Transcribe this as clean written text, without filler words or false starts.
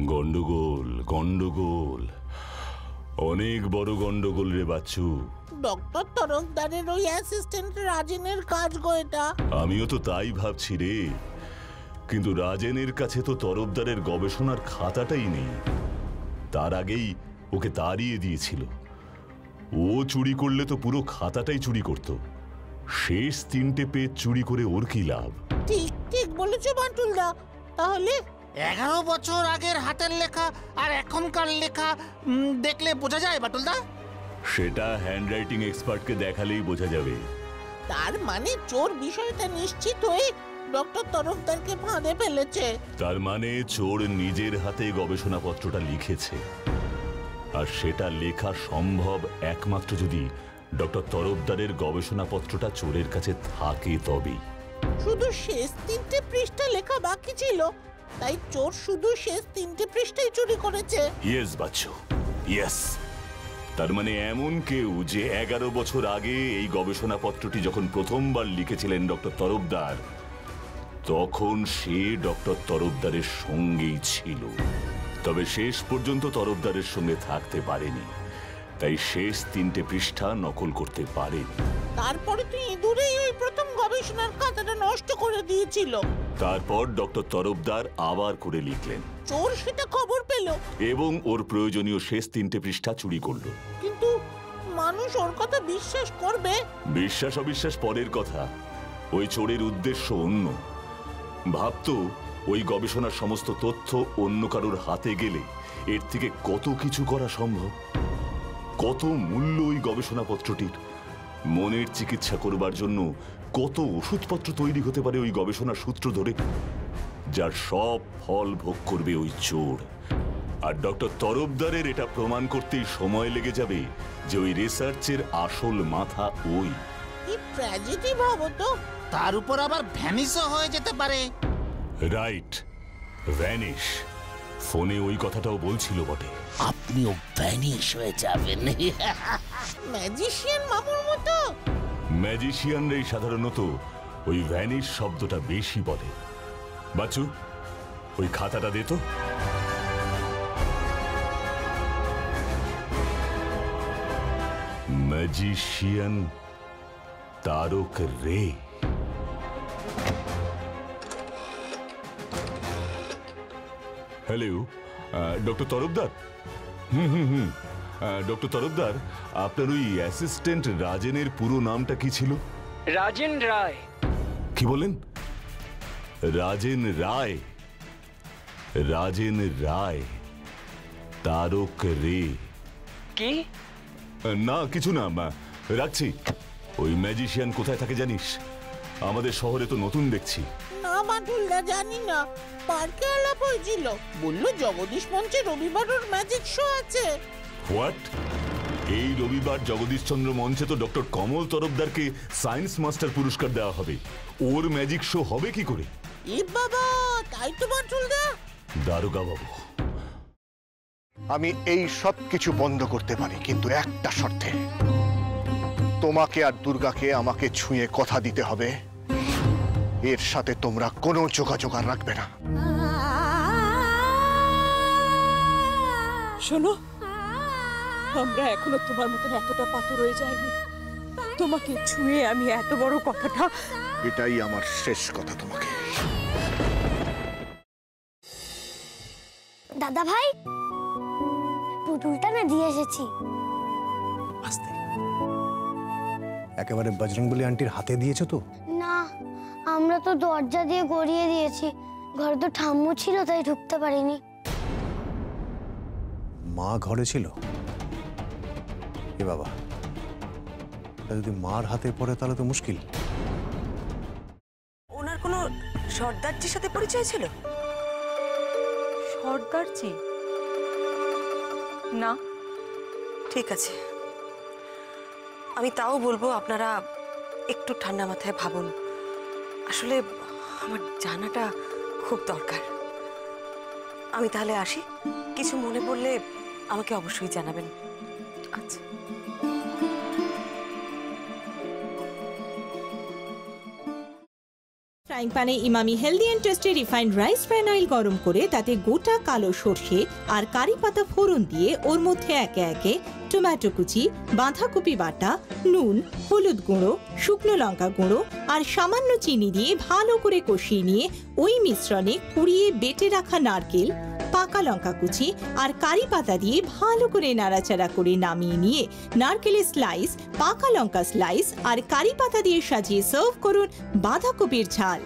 গন্ডগোল গন্ডগোল, অনেক বড় গন্ডগোল রে বাচ্চু। ডক্টর তরফদারের ওই অ্যাসিস্ট্যান্ট রাজেনের কাজ গো এটা। আমিও তো তাই ভাবছি রে, কিন্তু রাজেনের কাছে তো তরফদারের গবেষণার খাতাটাই নেই। তার আগেই ওকে তাড়িয়ে দিয়েছিল। ও চুরি করলে তো পুরো খাতাটাই চুরি করত। শেষ 3টে পেজ চুরি করে ওর কি লাভ? ঠিক ঠিক বলেছো বাটুলদা। তাহলে 11 বছর আগের হাতের লেখা আর এখনকার লেখা দেখলে বোঝা যায় বাটুলদা? সেটা হ্যান্ডরাইটিং এক্সপার্টকে দেখালেই বোঝা যাবে। তার মানে চোর বিষয়টা নিশ্চিত হয়ে ডক্টর তরফদারকে ফাঁদে ফেলেছে। তার মানে চোর নিজের হাতে গবেষণাপত্রটা লিখেছে, আর সেটা লেখা সম্ভব একমাত্র যদি ডক্টর তরফদারের গবেষণাপত্রটা চোরের কাছে থাকে তবেই। শুধু শেষ 3টে পৃষ্ঠা লেখা বাকি ছিল, তাই চোর শুধু শেষ 3টে পৃষ্ঠাই চুরি করেছে। Yes Bachchu, yes. তার মানে এমন কেউ যে 11 বছর আগে এই গবেষণাপত্রটি যখন প্রথমবার লিখেছিলেন ডক্টর তরফদার, তখন সে ডক্টর তরফদারের সঙ্গেই ছিল। তবে শেষ পর্যন্ত তরফদারের সঙ্গে থাকতে পারেনি, তাই শেষ 3টে পৃষ্ঠা নকল করতে পারেনি। তারপরে তুই ইঁদুরেই ওই প্রথম গবেষণার খাতাটা নষ্ট করে দিয়েছিল। তারপর ডক্টর তরফদার আবার করে লিখলেন। চোর সেটা খবর পেল এবং ওর প্রয়োজনীয় শেষ 3টে পৃষ্ঠা চুরি করলো। কিন্তু মানুষ ওর কথা বিশ্বাস করবে? বিশ্বাস অবিশ্বাস পরের কথা। ওই চোরের উদ্দেশ্য অন্য। ভাবতো ওই গবেষণার সমস্ত তথ্য অন্য কারোর হাতে গেলে এর থেকে কত কিছু করা সম্ভব, কত মূল্য ওই গবেষণাপত্রটির। মনের চিকিৎসা করবার জন্য কত ওষুধপত্র তৈরি হতে পারে ওই গবেষণার সূত্র ধরে, যার সব ফল ভোগ করবে ওই চোর। আর ডক্টর তরফদারের এটা প্রমাণ করতেই সময় লেগে যাবে যে ওই রিসার্চের আসল মাথা ওই। কি ট্র্যাজেডি ভাবো তো। তার উপর আবার ভ্যানিশও হয়ে যেতে পারে। Right, vanish. ফোনে ওই কথাটাও বলছিল বটে। আপনিও ভ্যানিশ হয়ে যাবেন। ম্যাজিশিয়ান মামুর মতো। ম্যাজিশিয়ানরাই সাধারণত ওই ভ্যানিশ শব্দটা বেশি বলে। বাচ্চু, ওই খাতাটা দে তো। ম্যাজিশিয়ান তারক রে। Hello, doctor Tarafdar. Doctor Tarafdar, আপনার ওই অ্যাসিস্ট্যান্ট রাজেনের পুরো নামটা কি ছিল? রাজেন রায়। কি বলেন? রাজেন রায়? রাজেন রায় তারক রে। কি? না কিছু না, রাখছি। ওই ম্যাজিশিয়ান কোথায় থাকে জানিস? আমাদের শহরে তো নতুন দেখছি। না বাটুলদা, জানি না। পার্কে আলাপ হয়েছিল, বলল জগদীশ মঞ্চে রবিবার ওর ম্যাজিক শো আছে। হোয়াট? এই রবিবার জগদীশচন্দ্র মঞ্চে তো ডক্টর কমল তরফদারকে সায়েন্স মাস্টার পুরস্কার দেওয়া হবে। ওর ম্যাজিক শো হবে কি করে? এ বাবা, তাই তো বাটুলদা। দারোগা বাবু, আমি এই সব কিছু বন্ধ করতে পারি, কিন্তু একটা শর্তে। তোমাকে আর দুর্গাকে আমাকে ছুঁয়ে কথা দিতে হবে এর সাথে তোমরা কোনো যোগাযোগ আর রাখবে না। শোনো, আমরা এখনো তোমার মতন এতটা পাথর হয়ে যায়নি। তোমাকে ছুঁয়ে আমি এত বড় কথাটা। এটাই আমার শেষ কথা তোমাকে। দাদা ভাই, পুতুলটা না দিয়ে এসেছি। আস্তে, একেবারে বজরংবলী আন্টির হাতে দিয়েছো তো? না, আমরা তো দরজা দিয়ে গড়িয়ে দিয়েছি। ঘরে তো ঠাম্মু ছিল, তাই ঢুকতে পারিনি। মা ঘরে ছিল? এ বাবা, যদি মার হাতে পড়ে তাহলে তো মুশকিল। ওনার কোনো সর্দারজির সাথে পরিচয় ছিল? সর্দারজি? না। ঠিক আছে, আমি তাও বলবো আপনারা একটু ঠান্ডা মাথায় ভাবুন। আসলে আমার জানাটা খুব দরকার। আমি তাহলে আসি, কিছু মনে পড়লে আমাকে অবশ্যই জানাবেন। আচ্ছা। ফ্রাইং প্যানে Emami healthy and tasty refined rice bran oil গরম করে তাতে গোটা কালো সর্ষে আর কারি পাতা ফোড়ন দিয়ে ওর মধ্যে একে একে টমেটো কুচি, বাঁধাকপি বাটা, নুন, হলুদ গুঁড়ো, শুকনো লঙ্কা গুঁড়ো আর সামান্য চিনি দিয়ে ভালো করে কষিয়ে নিয়ে ওই মিশ্রণে কুড়িয়ে বেটে রাখা নারকেল, পাকা লঙ্কা কুচি আর কারি পাতা দিয়ে ভালো করে নাড়াচাড়া করে নামিয়ে নিয়ে নারকেলের স্লাইস, পাকা লঙ্কা স্লাইস আর কারি পাতা দিয়ে সাজিয়ে সার্ভ করুন বাঁধাকপির ঝাল।